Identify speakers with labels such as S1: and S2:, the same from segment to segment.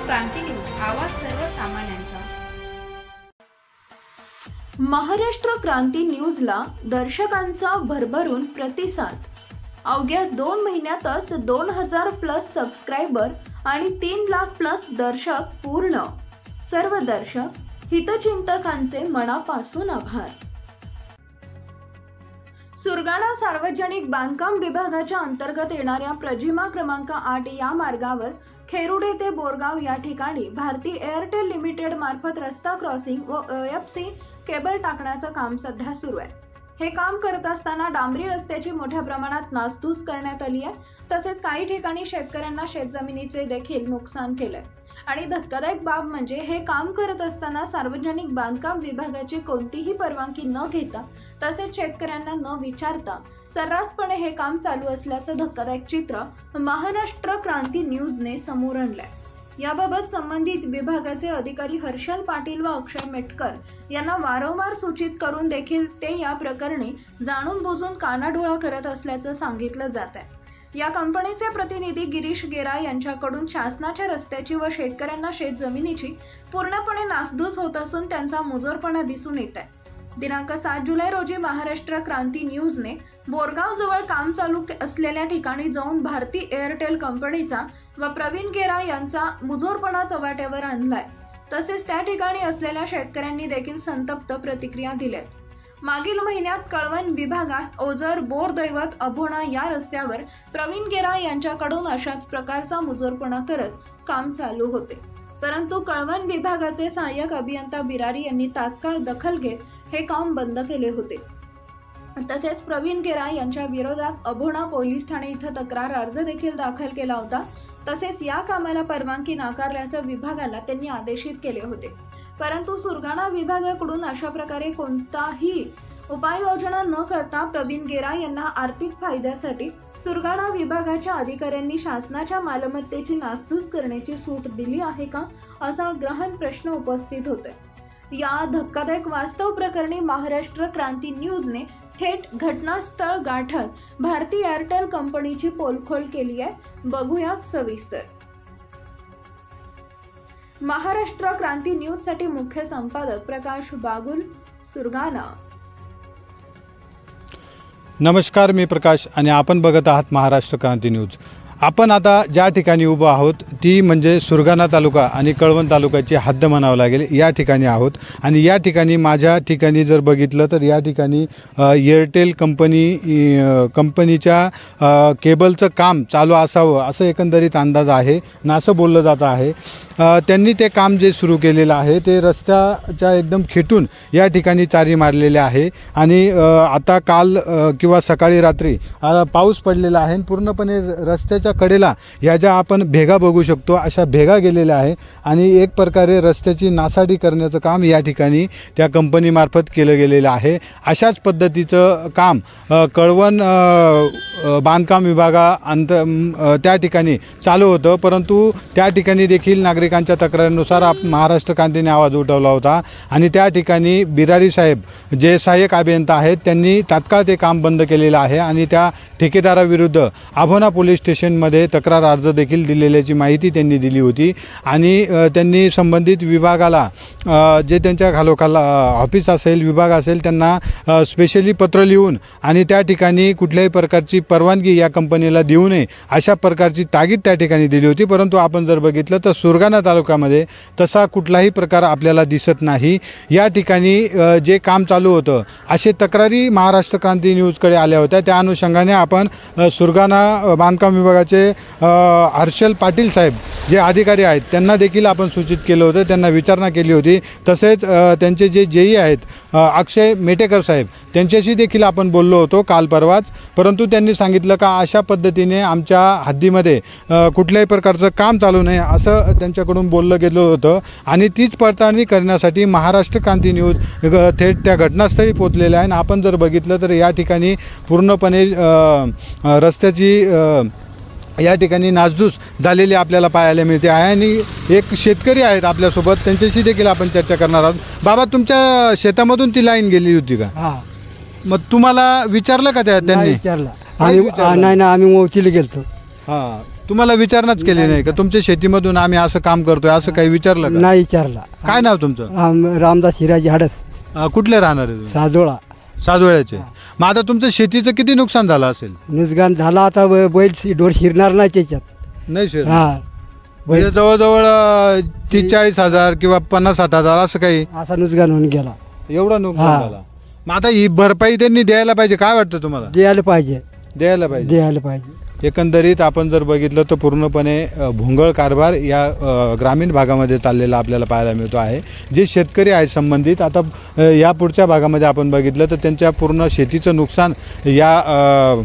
S1: क्रांती news, आवाज सर्वसामान्यांचा।
S2: महाराष्ट्र क्रांती न्यूजला दर्शकांचा भरभरून प्रतिसाद। अवघ्या 2 महिन्यातच 2000 प्लस सबस्क्रायबर आणि 3 लाख प्लस दर्शक पूर्ण। सर्व दर्शक हितचिंतकांचे मनापासून आभार। सुरगाणा सार्वजनिक बांधकाम विभागाच्या अंतर्गत येणाऱ्या प्रजिमा क्रमांक 8 या मार्गावर खेरुडे ते बोरगाव या ठिकाणी भारती एअरटेल लिमिटेड मार्फत रस्ता क्रॉसिंग व OFC केबल टाकण्याचं काम सध्या सुरू आहे। हे काम करत असताना डांबरी रस्त्याची मोठ्या प्रमाणात नासधूस करण्यात आली आहे। तसेच काही ठिकाणी शेतकऱ्यांना शेतजमिनीचे देखील नुकसान केलंय। आणि धक्कादायक बाब म्हणजे हे काम करत असताना सार्वजनिक बांधकाम विभागाची कोणतीही परवानगी न घेता तसेच शेतकऱ्यांना न विचारता सर्रासपणे हे काम चालू असल्याचं धक्कादायक चित्र महाराष्ट्र क्रांती न्यूजने समोर आणलंय। याबाबत संबंधित विभागाचे अधिकारी हर्षल पाटील व अक्षय मेटकर यांना वारंवार सूचित करून देखील ते या प्रकरणी जाणून बुजून कानाडोळा करत असल्याचं सांगितलं जात आहे। या कंपनीचे प्रतिनिधी गिरीश गेरा यांच्याकडून शासनाच्या रस्त्याची व शेतकऱ्यांना शेतजमिनीची पूर्णपणे नासधूस होत असून त्यांचा मुजोरपणा दिसून येत आहे। दिनांक 7 जुलै रोजी महाराष्ट्र क्रांती न्यूजने बोरगाव जवळ काम चालू असलेल्या ठिकाणी जाऊन भारती एअरटेल कंपनीचा व प्रवीण गेरा यांचा मुजोरपणा चव्हाट्यावर आणलाय। तसेच त्या ठिकाणी असलेल्या शेतकऱ्यांनी देखील संतप्त प्रतिक्रिया दिल्यात। मागील महिन्यात कळवण विभागात ओझर बोर दैवत अभोणा या रस्त्यावर प्रवीण गेरा यांच्याकडून अशाच प्रकारचा मुजोरपणा करत काम चालू होते, परंतु कळवण विभागाचे सहाय्यक अभियंता बिरारी यांनी तात्काळ दखल घेत हे काम बंद केले होते। तसेच प्रवीण गेरा यांच्या विरोधात अभोणा पोलीस ठाणे इथं तक्रार अर्ज देखील दाखल केला होता। तसेच या कामाला परवानगी नाकारल्याचं विभागाला त्यांनी आदेशित केले होते, परंतु सुरगाणा विभागाकडून अशा प्रकारे कोणताही उपाययोजना न करता प्रवीण गेरा यांना आर्थिक फायद्यासाठी सुरगाणा विभागाच्या अधिकाऱ्यांनी शासनाच्या मालमत्तेची नासधूस करण्याची सूट दिली आहे का, असा गहन प्रश्न उपस्थित होतोय। या धक्कादायक वास्तव प्रकरणी महाराष्ट्र क्रांती न्यूजने थेट घटनास्थळ गाठत भारती एअरटेल कंपनीची पोलखोल केली आहे। बघूयात सविस्तर। महाराष्ट्र क्रांती न्यूज साठी मुख्य संपादक प्रकाश बागुल, सुरगाणा।
S3: नमस्कार, मी प्रकाश आणि आपण बघत आहात महाराष्ट्र क्रांती न्यूज। आपण आता ज्या ठिकाणी उभं आहोत ती म्हणजे सुरगाणा तालुका आणि कळवण तालुक्याची हद्द म्हणावं लागेल, या ठिकाणी आहोत। आणि या ठिकाणी माझ्या ठिकाणी जर बघितलं तर या ठिकाणी एअरटेल कंपनीच्या केबलचं काम चालू असावं असं एकंदरीत अंदाज आहे ना, असं बोललं जात आहे। त्यांनी ते काम जे सुरू केलेलं आहे ते रस्त्याच्या एकदम खेटून या ठिकाणी चारी मारलेले आहे। आणि आता काल किंवा सकाळी रात्री पाऊस पडलेला आहे, पूर्णपणे रस्त्याच्या कडेला या ज्या आपण भेगा बघू शकतो अशा भेगा गेलेल्या आहे। आणि एक प्रकारे रस्त्याची नासाडी करण्याचं काम या ठिकाणी त्या कंपनीमार्फत केलं गेलेलं आहे। अशाच पद्धतीचं काम कळवण बांधकाम त्या ठिकाणी चालू होतं, परंतु त्या ठिकाणी देखील नागरिकांच्या तक्रारीनुसार महाराष्ट्र क्रांतीने आवाज उठवला होता। आणि त्या ठिकाणी बिरारी साहेब जे सहाय्यक अभियंता आहेत त्यांनी तात्काळ ते काम बंद केलेलं आहे आणि त्या ठेकेदाराविरुद्ध अभोणा पोलीस स्टेशनमध्ये तक्रार अर्ज देखील दिलेल्याची माहिती त्यांनी दिली होती। आणि त्यांनी संबंधित विभागाला जे त्यांच्या खालोखाल ऑफिस असेल, विभाग असेल, त्यांना स्पेशली पत्र लिहून आणि त्या ठिकाणी कुठल्याही प्रकारची परवानगी या कंपनीला देऊ नये अशा प्रकारची ताकीद त्या ठिकाणी दिली होती। परंतु आपण जर बघितलं तर सुरगाणा तालुक्यामध्ये तसा कुठलाही प्रकार आपल्याला दिसत नाही। या ठिकाणी जे काम चालू होतं असे तक्रारी महाराष्ट्र क्रांती न्यूजकडे आल्या होत्या। त्या अनुषंगाने आपण सुरगाणा बांधकाम विभागाचे हर्षल पाटील साहेब जे अधिकारी आहेत त्यांना देखील आपण सूचित केलं होतं, त्यांना विचारणा केली होती। तसेच त्यांचे जे जेई आहेत अक्षय मेटेकर साहेब त्यांच्याशी देखील आपण बोललो होतो काल परवाच, परंतु त्यांनी सांगितलं का अशा पद्धतीने आमच्या हद्दीमध्ये कुठल्याही प्रकारचं काम चालू नाही असं त्यांच्याकडून बोललं गेलं होतं। आणि तीच पडताळणी करण्यासाठी महाराष्ट्र क्रांती न्यूज थेट त्या घटनास्थळी पोहोचलेलं आहे। आणि आपण जर बघितलं तर या ठिकाणी पूर्णपणे रस्त्याची या ठिकाणी नासधूस झालेली आपल्याला पाहायला मिळते आहे। आणि एक शेतकरी आहेत आपल्यासोबत, त्यांच्याशी देखील आपण चर्चा करणार आहोत। बाबा, तुमच्या शेतामधून ती लाईन गेली होती का?
S4: हां,
S3: मग तुम्हाला विचारलं का त्यांनी?
S4: विचारलं नाही, आम्ही मोचीला गेलतो।
S3: हा, तुम्हाला विचारणाच केली नाही का तुमच्या शेतीमधून आम्ही असं काम करतोय असं काही विचारलं का?
S4: नाही विचारला.
S3: काय नाव तुमचं?
S4: रामदास हिराजी हाडस,
S3: कुठले राहणार आहे तुम्ही?
S4: साजोळा.
S3: साजोळ्याचे. मग आता तुमचं शेतीचं किती नुकसान झालं असेल?
S4: नुकसान झाला, आता बैल डोर शिरणार नाही त्याच्यात.
S3: नाही सर,
S4: हा,
S3: म्हणजे जवळजवळ 30-40 किंवा 50-60 असं काही
S4: असा नुकसान होऊन गेला.
S3: एवढं नुकसान
S4: हा.
S3: झालं. मग आता ही भरपाई त्यांनी द्यायला पाहिजे, काय वाटतं तुम्हाला?
S4: द्यायला पाहिजे,
S3: द्यायला पाहिजे.
S4: द्यायला पाहिजे.
S3: एकंदरीत आपण जर बघितलं तर पूर्णपणे भोंगळ कारभार या ग्रामीण भागामध्ये चाललेला आपल्याला पाहायला मिळतो आहे. जे शेतकरी आहेत संबंधित, आता या पुढच्या भागामध्ये आपण बघितलं तर त्यांच्या पूर्ण शेतीचं नुकसान या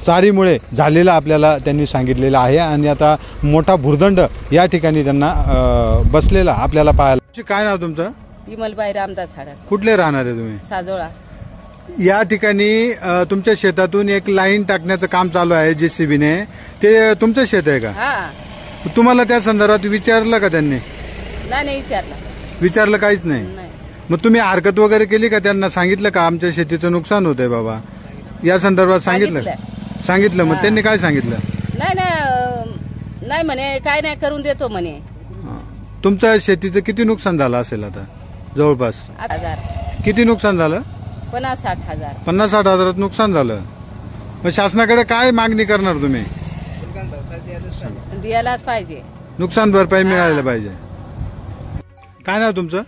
S3: चारीमुळे झालेलं आपल्याला त्यांनी सांगितलेलं आहे आणि आता मोठा भुर्दंड या ठिकाणी त्यांना बसलेला आपल्याला पाहायला. काय नाव तुमचं?
S5: विमलबाई रामदास हाडस,
S3: कुठले राहणार आहे तुम्ही?
S5: साजोळा.
S3: या ठिकाणी तुमच्या शेतातून एक लाईन टाकण्याचं काम चालू आहे JCBने. ते तुमचं शेत आहे का?
S5: हा,
S3: तुम्हाला त्या संदर्भात विचारलं का त्यांनी?
S5: नाही विचारला.
S3: विचारलं काहीच नाही.
S5: नाही.
S3: मग तुम्ही हरकत वगैरे केली का? त्यांना सांगितलं का आमच्या शेतीचं नुकसान होतंय बाबा या संदर्भात? सांगितलं. मग त्यांनी काय सांगितलं?
S5: नाही म्हणे, काय नाही करून देतो म्हणे.
S3: तुमच्या शेतीचं किती नुकसान झालं असेल आता? जवळपास
S5: 8,000,
S3: किती नुकसान झालं?
S5: 50-60 हजार.
S3: 50-60 हजारात नुकसान झालं. मग शासनाकडे काय मागणी करणार तुम्ही?
S5: द्यायलाच पाहिजे,
S3: नुकसान भरपाई मिळायला पाहिजे. काय नाव तुमचं?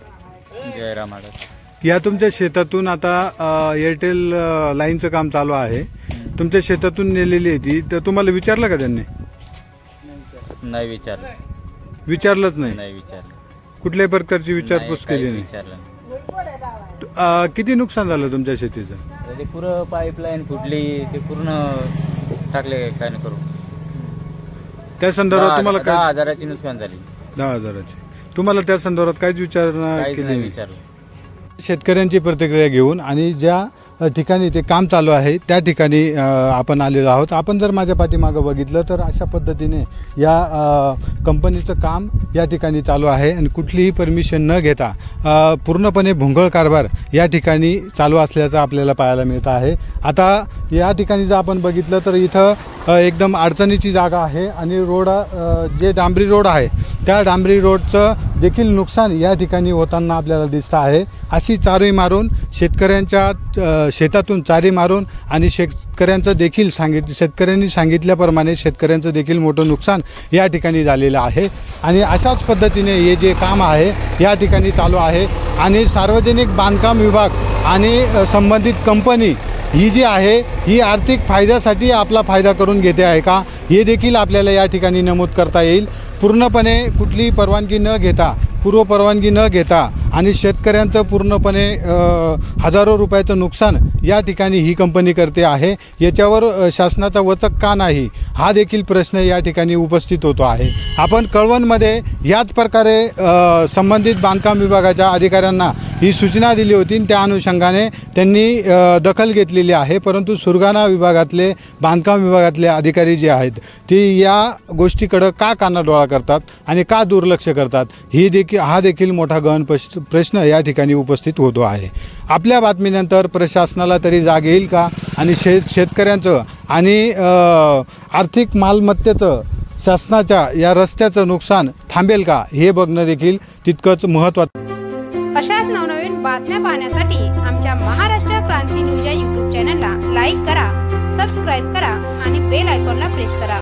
S6: जयराम हाडस.
S3: या तुमच्या शेतातून आता एअरटेल लाईनचं काम चालू आहे. तुमच्या शेतातून नेलेली आहे ती, तर तुम्हाला विचारलं का त्यांनी?
S6: नाही विचारलं.
S3: विचारलंच नाही.
S6: नाही विचारलं.
S3: कुठल्याही प्रकारची विचारपूस केली नाही.
S6: विचारलं.
S3: किती नुकसान झालं तुमच्या शेतीचं?
S6: ते पुरं पाईपलाईन फुटली, ते पूर्ण टाकले, काय नाही करू.
S3: त्या संदर्भात तुम्हाला
S6: 10,000ची नुकसान झाली.
S3: 10,000ची. तुम्हाला त्या संदर्भात काहीच विचारणा
S6: काहीच
S3: केली
S6: नाही
S3: नाही?
S6: विचारलं.
S3: शेतकऱ्यांची प्रतिक्रिया घेऊन आणि ज्या ठिकाणी ते काम चालू आहे त्या ठिकाणी आपण आलेलो आहोत. आपण जर माझ्या पाठीमागं बघितलं तर अशा पद्धतीने या कंपनीचं काम या ठिकाणी चालू आहे आणि कुठलीही परमिशन न घेता पूर्णपणे भोंगळ कारभार या ठिकाणी चालू असल्याचं आपल्याला पाहायला मिळत आहे. आता या ठिकाणी जर आपण बघितलं तर इथं एकदम अडचणीची जागा आहे आणि जे डांबरी रोड आहे त्या डांबरी रोडचं देखील नुकसान या ठिकाणी होताना आपल्याला दिसतं आहे. अशी चारी मारून शेतकऱ्यांच्या शेतातून चारी मारून आणि शेतकऱ्यांनी सांगितल्याप्रमाणे शेतकऱ्यांचं देखील मोठं नुकसान या ठिकाणी झालेलं आहे. आणि अशाच पद्धतीने हे जे काम आहे या ठिकाणी चालू आहे आणि सार्वजनिक बांधकाम विभाग आणि संबंधित कंपनी ही जी आहे ही आर्थिक फायद्यासाठी आपला फायदा करून घेते आहे का हे देखील आपल्याला या ठिकाणी नमूद करता येईल. पूर्णपणे कुठलीही परवानगी न घेता, पूर्वपरवानगी न घेता आणि शेतकऱ्यांचं पूर्णपणे हजारो रुपयाचं नुकसान या ठिकाणी ही कंपनी करते आहे. याच्यावर शासनाचा वचक का नाही हा देखील प्रश्न या ठिकाणी उपस्थित होतो आहे. आपण कळवणमध्ये याच प्रकारे संबंधित बांधकाम विभागाच्या अधिकाऱ्यांना ही सूचना दिली होती. त्या अनुषंगाने त्यांनी दखल घेतलेली आहे. परंतु सुरगाणा विभागातले बांधकाम विभागातले अधिकारी जे आहेत ते या गोष्टीकडं का कानाडोळा करतात आणि का दुर्लक्ष करतात हा देखील मोठा गहन प्रश्न या ठिकाणी उपस्थित होतो आहे. आपल्या बातमीनंतर प्रशासनाला तरी जाग येईल का आणि शेतकऱ्यांचं आणि आर्थिक मालमत्तेचं शासनाच्या या रस्त्याचं नुकसान थांबेल का हे बघणं देखील तितकंच महत्त्वाचं.
S1: अशाच नवनवीन बातम्या पाहण्यासाठी आमच्या महाराष्ट्र क्रांती न्यूज या YouTube चॅनलला लाईक करा, सबस्क्राईब करा आणि बेल आयकॉनला प्रेस करा.